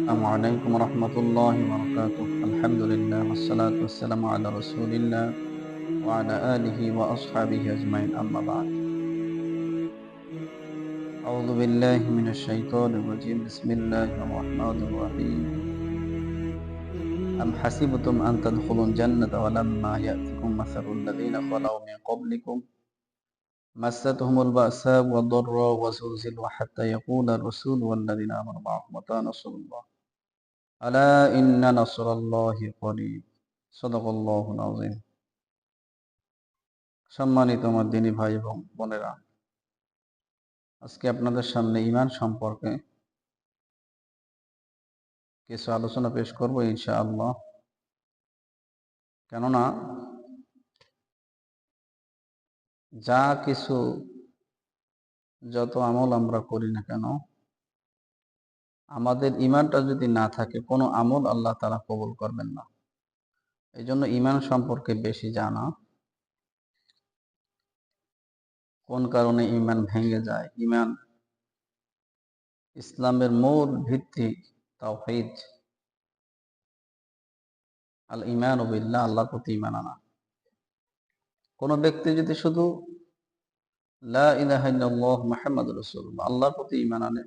السلام عليكم ورحمة الله وبركاته. الحمد لله والصلاة والسلام على رسول الله وعلى آله وأصحابه أجمعين، أما بعد. أعوذ بالله من الشيطان الرجيم. بسم الله الرحمن الرحيم. أم حسبتم أن تدخلوا الجنة ولما يأتكم مثل الذين خلوا من قبلكم مستهم البأساء والضراء وزلزلوا حتى يقول الرسول والذين آمنوا معه متى نصر الله ألا إن نصر الله قريب صدق الله العظيم. সম্মানিত আমার দিনী ভাই এবং বোনেরা, আজকে আপনাদের সামনে ঈমান সম্পর্কে কিছু আলোচনা পেশ করব ইনশাআল্লাহ। কেননা যা কিছু যত আমল আমরা করি না কেন, আমাদের ঈমানটা যদি না থাকে কোনো আমল আল্লাহ তাআলা কবুল করবেন না। এই জন্য ঈমান সম্পর্কে বেশি জানা, কোন কারণে ঈমান ভেঙে যায়, ঈমান ইসলামের মূল ভিত্তি তাওহীদ, আল ঈমানু বিল্লাহ, আল্লাহর প্রতি ঈমান আনা। কোন ব্যক্তি যদি শুধু লা ইলাহা ইল্লাল্লাহ মুহাম্মাদুর রাসূলুল্লাহ আল্লাহর প্রতি ঈমান আনে,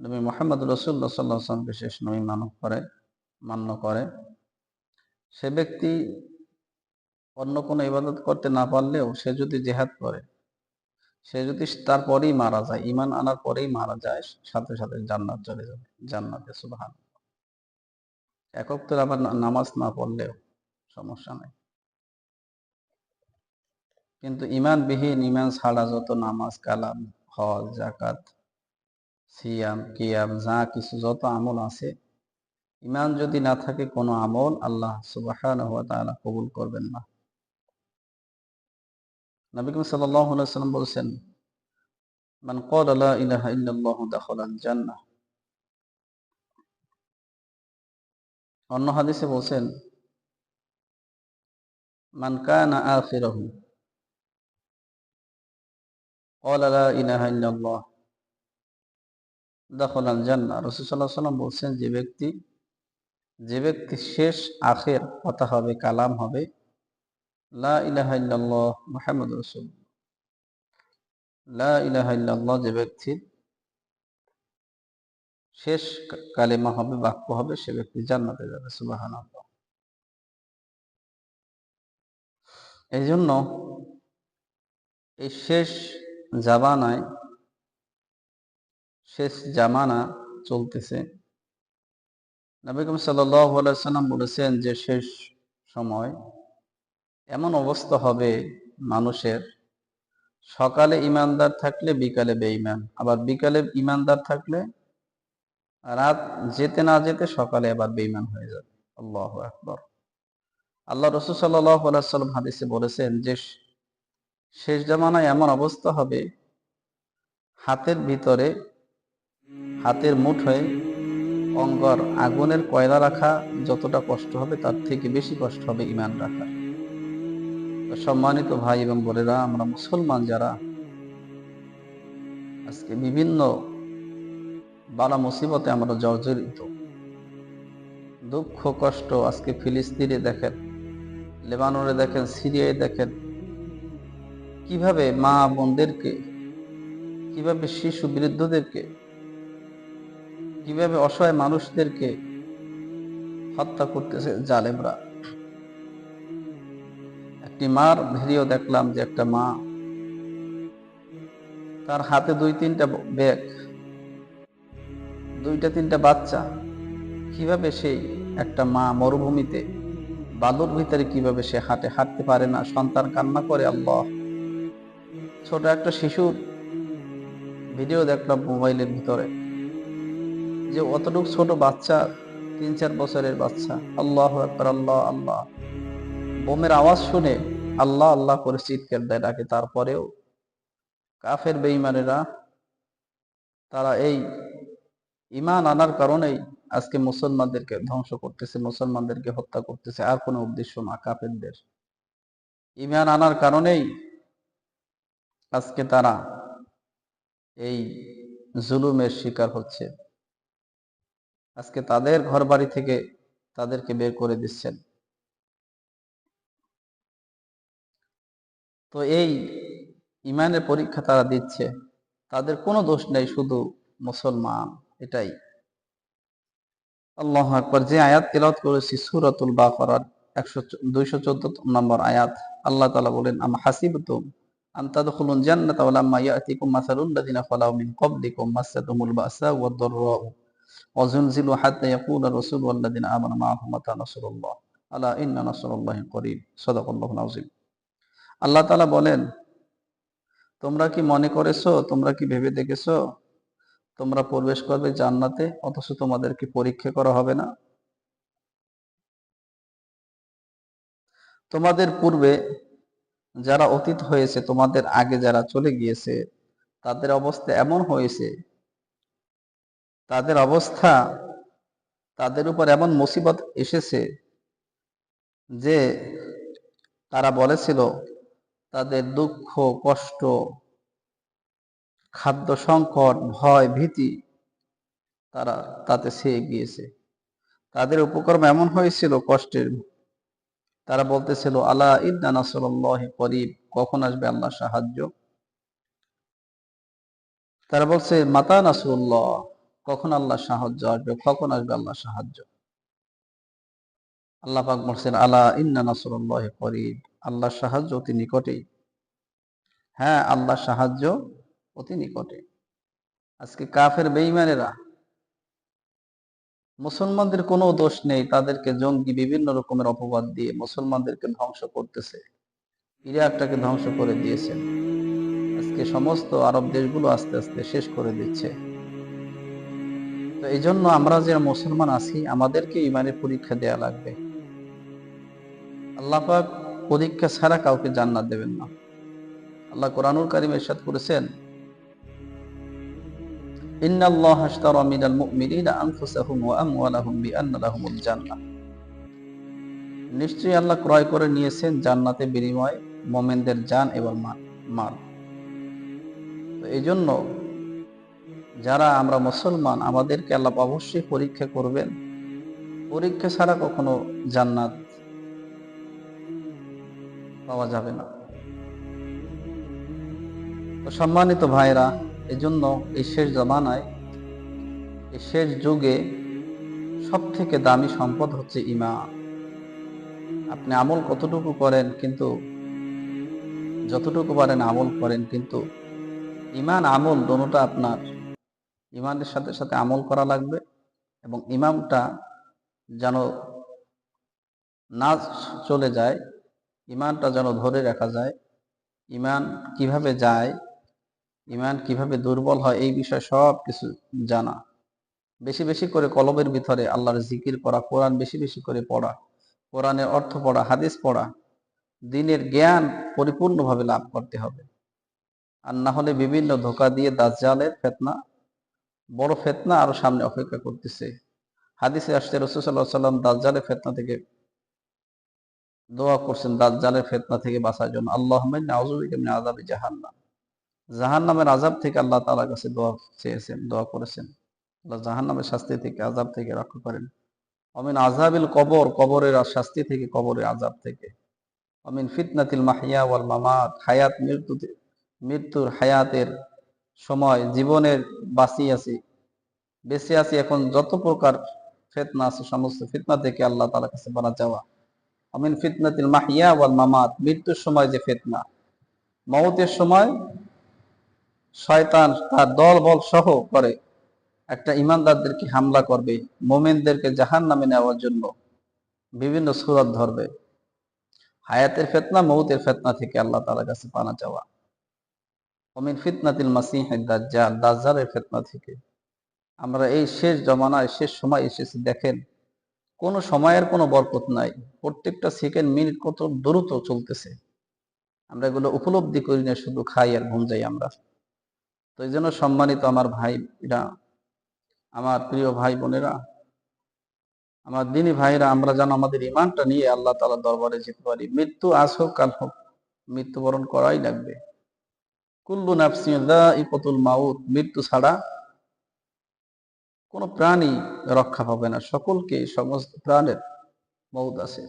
নবী মুহাম্মদ রাসূলুল্লাহ সাল্লাল্লাহু আলাইহি ওয়াসাল্লামকে শেষ নবী মান্য করে, সে ব্যক্তি অন্য কোনো ইবাদত করতে না পারলেও সে যদি জিহাদ করে, সে যদি তারপরেই মারা যায়, ঈমান আনার পরেই মারা যায়, সাথে সাথে জান্নাত চলে যাবে, জান্নাতে। সুবহানাল্লাহ। এক ওয়াক্তের আবার নামাজ না পড়লেও সমস্যা নাই, কিন্তু ঈমানবিহীন, ঈমান ছাড়া যত নামাজ, কালাম, হজ, যাকাত, সিয়াম, কিয়াম, যা কিছু যত আমল আছে, ঈমান যদি না থাকে কোনো আমল আল্লাহ সুবহানাহু ওয়া তাআলা কবুল করবেন না। নবী করিম সাল্লাল্লাহু আলাইহি ওয়াসাল্লাম বলেছেন, মান ক্বালা লা ইলাহা ইল্লাল্লাহু দাখালাল জান্নাহ। অন্য হাদিসে বলেছেন, মান কানা আখিরাহু ক্বালা লা ইলাহা ইল্লাল্লাহ দাখালাল জান্নাহ। রাসূল সাল্লাল্লাহু আলাইহি ওয়াসাল্লাম বলেছেন, যে ব্যক্তি শেষ আখের কথা হবে, কালাম হবে লা ইলাহা ইল্লাল্লাহ মুহাম্মাদুর রাসূলুল্লাহ, লা ইলাহা ইল্লাল্লাহ, যে ব্যক্তির শেষ কালেমা হবে, বাক্য হবে, সে ব্যক্তি জান্নাতে যাবে। সুবহানাল্লাহ। এই জন্য এই শেষ জামানা চলতেছে। নবী করিম সাল্লাল্লাহু আলাইহি ওয়াসাল্লাম বলেছেন যে শেষ সময় এমন অবস্থা হবে মানুষের, সকালে ঈমানদার থাকলে বিকালে বেঈমান, আবার বিকালে ঈমানদার থাকলে রাত যেতে না যেতে সকালে আবার বেঈমান হয়ে যাবে। আল্লাহু আকবার। আল্লাহ রাসূল সাল্লাল্লাহু আলাইহি ওয়াসাল্লাম হাদিসে বলেছেন যে শেষ জামানায় এমন অবস্থা হবে, হাতের ভিতরে, হাতের মুঠোয় অঙ্গর আগুনের কয়লা রাখা যতটা কষ্ট হবে, তার থেকে বেশি কষ্ট হবে ঈমান রাখা। সম্মানিত ভাই এবং বোনেরা, আমরা মুসলমান যারা আজকে বিভিন্ন বালা মুসিবতে আমরা জর্জরিত, দুঃখ কষ্ট, আজকে ফিলিস্তিনে দেখেন, লেবাননে দেখেন, সিরিয়ায় দেখেন, কিভাবে মা বোনদেরকে, কিভাবে শিশু বৃদ্ধদেরকে, কিভাবে অসহায় মানুষদেরকে হত্যা করতেছে জালেমরা। একটি মার ভিডিও দেখলাম, যে একটা মা, তার হাতে 2-3টা ব্যাগ, 2-3টা বাচ্চা, কিভাবে সেই একটা মা মরুভূমিতে বালুর ভিতরে কিভাবে সে হাঁটতে পারে না, সন্তান কান্না করে। আল্লাহ। ছোট একটা শিশুর ভিডিও দেখলাম মোবাইলের ভিতরে, যে অতটুকু ছোট বাচ্চা, 3-4 বছরের বাচ্চা, আল্লাহু আকবার, আল্লাহ আল্লাহ, বোমের আওয়াজ শুনে আল্লাহ আল্লাহ করে চিৎকার দেয়, ডাকে। তারপরেও কাফের বেঈমানেরা, তারা এই ঈমান আনার কারণেই আজকে মুসলমানদেরকে ধ্বংস করতেছে, মুসলমানদেরকে হত্যা করতেছে, আর কোনো উদ্দেশ্য না। কাফেরদের ঈমান আনার কারণেই আজকে তারা এই জুলুমের শিকার হচ্ছে। আজকে তাদের ঘর বাড়ি থেকে তাদেরকে বের করে দিচ্ছেন। তো এই ইমানের পরীক্ষা তারা দিচ্ছে, তাদের কোনো দোষ নেই, শুধু মুসলমান, এটাই। আল্লাহু আকবার। যে আয়াত তেলাওয়াত করেছি সূরাতুল বাকারার 214 নম্বর আয়াত, আল্লাহ তাআলা বলেন, আম হাসিবতুম আন তাদখুলুল জান্নাতা ওয়া লাম্মা ইয়াতিকুম মাসালুল লাযিনা খালাউ মিন ক্বাবলিকুম মাসাতুহুমুল বা'সা ওয়াদ দাররাউ ওয়া যুলজিলু হাত্তা ইয়াকুলা রাসূলু ওয়াল লাযিনা আমানু মা'আহু মাতা নাসরুল্লাহ আলা ইন্না নাসরাল্লাহি করিব। সাদাকাল্লাহুল আযীম। আল্লাহ তাআলা বলেন, তোমরা কি মনে করেছো, তোমরা কি ভেবে দেখেছো তোমরা প্রবেশ করবে জান্নাতে, অথচ তোমাদেরকে পরীক্ষা করা হবে না? তোমাদের পূর্বে যারা অতীত হয়েছে, তোমাদের আগে যারা চলে গিয়েছে, তাদের অবস্থা এমন হয়েছে, তাদের অবস্থা, তাদের উপর এমন মুসিবত এসেছে যে তারা বলেছিল তাদের দুঃখ, কষ্ট, খাদ্য সংকট, ভয়, ভীতি তারা তাতে ছেয়ে গিয়েছে। তাদের উপকর্ম এমন হয়েছিল কষ্টের, তারা বলতেছিল আলা ইন্না নাসরুল্লাহি করিব, কখন আসবে আল্লাহর সাহায্য? তারা বলছে মাতা নাসরুল্লাহ, কখন আল্লাহর সাহায্য আসবে, কখন আসবে আল্লাহর সাহায্য? আল্লাহ পাক বলছেন আলা ইন্না নাসরুল্লাহি করিব, আল্লাহর সাহায্য অতি নিকটেই। হ্যাঁ, আল্লাহর সাহায্য অতি নিকটে। আজকে কাফের বেঈমানেরা, মুসলমানদের কোনো দোষ নেই, তাদেরকে জঙ্গি বিভিন্ন রকমের অপবাদ দিয়ে মুসলমানদেরকে ধ্বংস করতেছে। ইরাকটাকে ধ্বংস করে দিয়েছেন, আজকে সমস্ত আরব দেশগুলো আস্তে আস্তে শেষ করে দিচ্ছে। তো এই জন্য আমরা যে মুসলমান আছি, আমাদেরকে ইমানের পরীক্ষা দেয়া লাগবে। আল্লাহ পাক পরীক্ষা ছাড়া কাউকে জান্নাত দেবেন না। আল্লাহ কোরআনুল কারীমে ইরশাদ করেছেন, ইন্নাল্লাহা আশতারা মিনাল মুমিনিনা আনফুসাহুম ওয়া আমওয়ালাহুম বিআন্না লাহুমুল জান্নাহ। নিশ্চয়ই আল্লাহ ক্রয় করে নিয়েছেন জান্নাতে বিনিময়ে মুমিনদের জান এবং মাল। তো এই জন্য যারা আমরা মুসলমান, আমাদেরকে আল্লাহ অবশ্যই পরীক্ষা করবেন। পরীক্ষা ছাড়া কখনো জান্নাত পাওয়া যাবে না। তো সম্মানিত ভাইরা, এই জন্য এই শেষ জামানায়, এই শেষ যুগে সব থেকে দামি সম্পদ হচ্ছে ঈমান। আপনি আমল কতটুকু করেন, কিন্তু যতটুকু পারেন আমল করেন, কিন্তু ঈমান আমল দোনোটা আপনার, ঈমানের সাথে সাথে আমল করা লাগবে। এবং ঈমানটা যেন না চলে যায়, ঈমানটা যেন ধরে রাখা যায়। ঈমান কিভাবে যায়, ঈমান কিভাবে দুর্বল হয়, এই বিষয়ে সব কিছু জানা। বেশি বেশি করে কলবের ভিতরে আল্লাহর জিকির করা, কোরআন বেশি বেশি করে পড়া, কোরআনের অর্থ পড়া, হাদিস পড়া, দ্বীনের জ্ঞান পরিপূর্ণভাবে লাভ করতে হবে। আর না হলে বিভিন্ন ধোঁকা দিয়ে দাজ্জালের ফিতনা, বড় ফিতনা আরো সামনে অপেক্ষা করতেছে। হাদিসে আসছে রাসূল সাল্লাল্লাহু আলাইহি ওয়াসাল্লাম দাজ্জালের ফিতনা থেকে দোয়া করছেন, দাজ্জালের ফিতনা থেকে বাঁচার জন্য, আল্লাহুম্মা ইন্নী আউযু বিকা মিন আযাবি জাহান্নাম। জাহান্নামের আযাব থেকে আল্লাহ তাআলার কাছে দোয়া চেয়েছেন, দোয়া করেছেন, আল্লাহ জাহান্নামের শাস্তি থেকে, আযাব থেকে রক্ষা করেন। অমিন আযাবিল কবর, কবরের শাস্তি থেকে, কবরের আযাব থেকে। অমিন ফিতনাতিল মাহইয়া ওয়াল মামাত, হায়াত মৃত্যুতে, মৃত্যুর হায়াতের সময়, জীবনের বেঁচে আছি এখন যত প্রকার ফিতনা আছে, সমস্ত ফিতনা থেকে আল্লাহ তাআলার কাছে পানা চাওয়া। অমিন ফিতনাতিল মাহইয়া ওয়াল মামাত, মৃত্যুর সময় যে ফিতনা, মওতের সময় শয়তান তার দল বল সহ করে একটা ঈমানদারদেরকে হামলা করবে, মুমিনদেরকে জাহান্নামে নেওয়ার জন্য বিভিন্ন সূরত ধরবে। হায়াতের ফিতনা, মওতের ফিতনা থেকে আল্লাহ তাআলার কাছে পানা চাওয়া। অমিন ফিতনাতিল মাসিহিদ দাজ্জাল, দাজ্জালের ফিতনা থেকে। আমরা এই শেষ জমানায়, শেষ সময় এসেছি, দেখেন কোন সময়ের কোনো বরকত নাই, প্রত্যেকটা সেকেন্ড মিনিট কত দ্রুত চলতেছে, আমরা এগুলো উপলব্ধি করি না, শুধু খাই আর ঘুম যাই আমরা। তো এই জন্য সম্মানিত আমার ভাইরা, আমার প্রিয় ভাই বোনেরা, আমার দিনী ভাইরা, আমরা যেন আমাদের ঈমানটা নিয়ে আল্লাহ তাআলার দরবারে যেতে পারি। মৃত্যু আজ হোক কাল হোক, মৃত্যুবরণ করাই লাগবে। কুল্লু নাফসিন যায়িকাতুল মাউত, মৃত্যু ছাড়া কোনো প্রাণী রক্ষা পাবে না, সকলকে, সমস্ত প্রাণের মৌত আছে।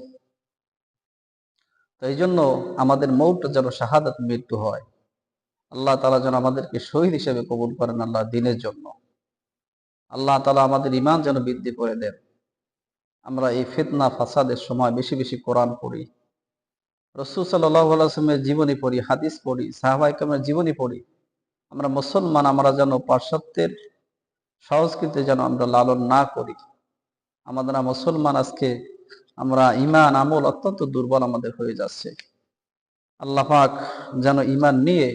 তো এই জন্য আমাদের মৌতটা যেন শাহাদাত মৃত্যু হয়। আল্লাহ তাআলা যেন আমাদেরকে শহীদ হিসেবে কবুল করেন আল্লাহ দিনের জন্য। আল্লাহ তাআলা আমাদের ঈমান যেন বৃদ্ধি করে দেন। আমরা এই ফিতনা ফাসাদের সময় বেশি বেশি কোরআন পড়ি, রাসূল সাল্লাল্লাহু আলাইহি ওয়াসাল্লামের জীবনী পড়ি, হাদিস পড়ি, সাহাবায়ে কেরামের জীবনী পড়ি। আমরা মুসলমান, আমরা যেন পাশ্চাত্যের সংস্কৃতি যেন আমরা লালন না করি। আমাদের মুসলমান আজকে আমরা ঈমান আমল অত্যন্ত দুর্বল আমাদের হয়ে যাচ্ছে। আল্লাহ পাক যেন ঈমান নিয়ে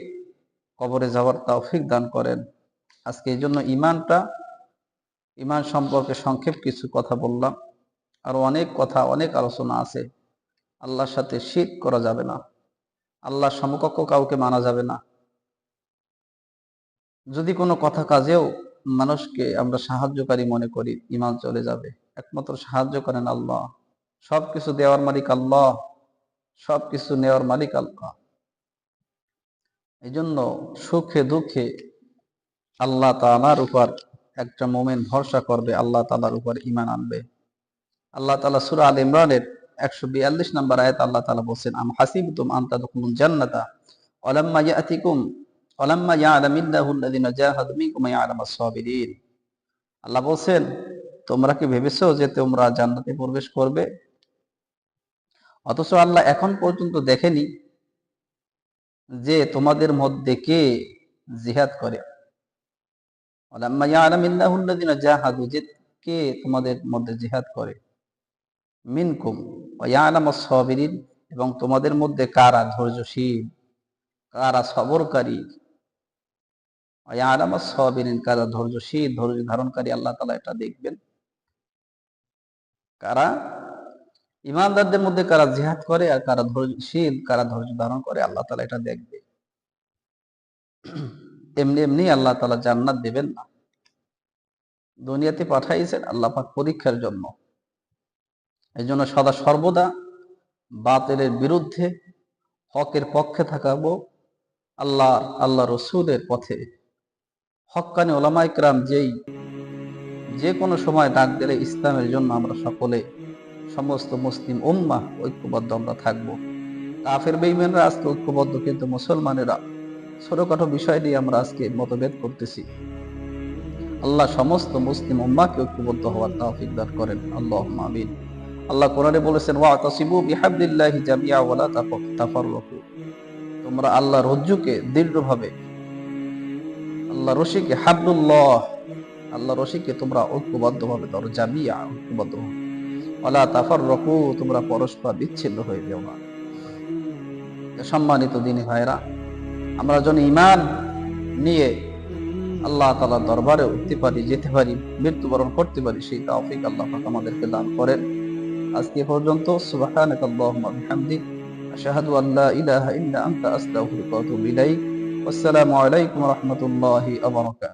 কবরে যাওয়ার তৌফিক দান করেন। আজকে এই জন্য ঈমান সম্পর্কে সংক্ষেপ কিছু কথা বললাম। আরো অনেক কথা, অনেক আলোচনা আছে। আল্লাহর সাথে শিরক করা যাবে না, আল্লাহর সমকক্ষ কাউকে মানা যাবে না। যদি কোনো কথা কাজেও মানুষকে আমরা সাহায্যকারী মনে করি, ঈমান চলে যাবে। একমাত্র সাহায্য করেন আল্লাহ, সবকিছু দেওয়ার মালিক আল্লাহ, সবকিছু নেওয়ার মালিক আল্লাহ। এই জন্য সুখে দুঃখে আল্লাহ তাআলার উপর একটা মুমিন ভরসা করবে, আল্লাহ তাআলার উপর ঈমান আনবে। আল্লাহ তাআলা সূরা আল ইমরানের 142 নম্বর আয়াত আল্লাহ তাআলা বলেন, আম হাসিবতুম আন তাদখুলুল জান্নাতা ওয়ালাম্মা ইয়াতিকুম ওয়ালাম্মা ইয়ালামিল্লাহু আল্লাযিনা জাহাদু মিনকুম ওয়া ইয়ালামাস সাবিরিন। আল্লাহ বলেন, তোমরা কি ভেবেছো যে তোমরা জান্নাতে প্রবেশ করবে, অথচ আল্লাহ এখন পর্যন্ত দেখেনি যে তোমাদের মধ্যে কে জিহাদ করে। ওয়ালাম্মা ইয়ালামিল্লাহু আল্লাযিনা জাহাদু, যে কে তোমাদের মধ্যে জিহাদ করে, মিনকুম ওয়া ইয়ালামাস সাবিরিন, এবং তোমাদের মধ্যে কারা ধৈর্যশীল, কারা সবরকারী, ওয়া ইয়ালামাস সাবিরিন, কারা ধৈর্যশীল, ধৈর্য ধারণকারী। আল্লাহ তাআলা এটা দেখবেন। কারা ঈমানদারদের মধ্যে কারা জিহাদ করে আর কারা ধৈর্যশীল, কারা ধৈর্য ধারণ করে, আল্লাহ তাআলা এটা দেখবে। এমনি এমনি আল্লাহ তাআলা জান্নাত দেবেন না। দুনিয়াতে পাঠাইছেন আল্লাহ পাক পরীক্ষার জন্য। এই জন্য সদা সর্বদা বাতিলের বিরুদ্ধে হকের পক্ষে থাকাবো, আল্লাহ রসুলের পথে। হক্কানি ওলামায়ে কেরাম যে কোনো সময় ডাক দিলে ইসলামের জন্য আমরা সকলে, সমস্ত মুসলিম উম্মাহ ঐক্যবদ্ধ আমরা থাকবো। কাফের বেঈমানরা আজকে ঐক্যবদ্ধ, কিন্তু মুসলমানেরা ছোটখাটো বিষয় নিয়ে আমরা আজকে মতভেদ করতেছি। আল্লাহ সমস্ত মুসলিম উম্মাহকে ঐক্যবদ্ধ হওয়ার তৌফিক দান করেন, আল্লাহুম্মা আমিন। আল্লাহ কোরআনে বলেছেন, ওয়াতাসিবু বিহাবলিল্লাহি জামিআ ওয়া লা তাফাররাকু। তোমরা আল্লাহর রজ্জুকে দৃঢ়ভাবে, আল্লাহ রশিকে, হাবলুল্লাহ, আল্লাহ রশিকে তোমরা ঐক্যবদ্ধভাবে ধরো, জামিআ, ঐক্যবদ্ধ। ওয়া লা তাফাররাকু, তোমরা পরস্পর বিচ্ছিন্ন হয়ে যেও না। সম্মানিত দিনী ভাইরা, আমরা যেন ঈমান নিয়ে আল্লাহ তাআলার দরবারে উঠতে পারি, যেতে পারি, মৃত্যুবরণ করতে পারি, সেই তৌফিক আল্লাহ পাক আমাদেরকে দান করেন। আজকে পর্যন্ত। সুবহানাকাল্লাহুম্মা বিহামদিক, আশহাদু আল্লা ইলাহা ইল্লা আনতা, আস্তাগফিরুকা ওয়া আতুবু ইলাইক। আসসালামু আলাইকুম ওয়া রাহমাতুল্লাহি ওয়া বারাকাতুহু।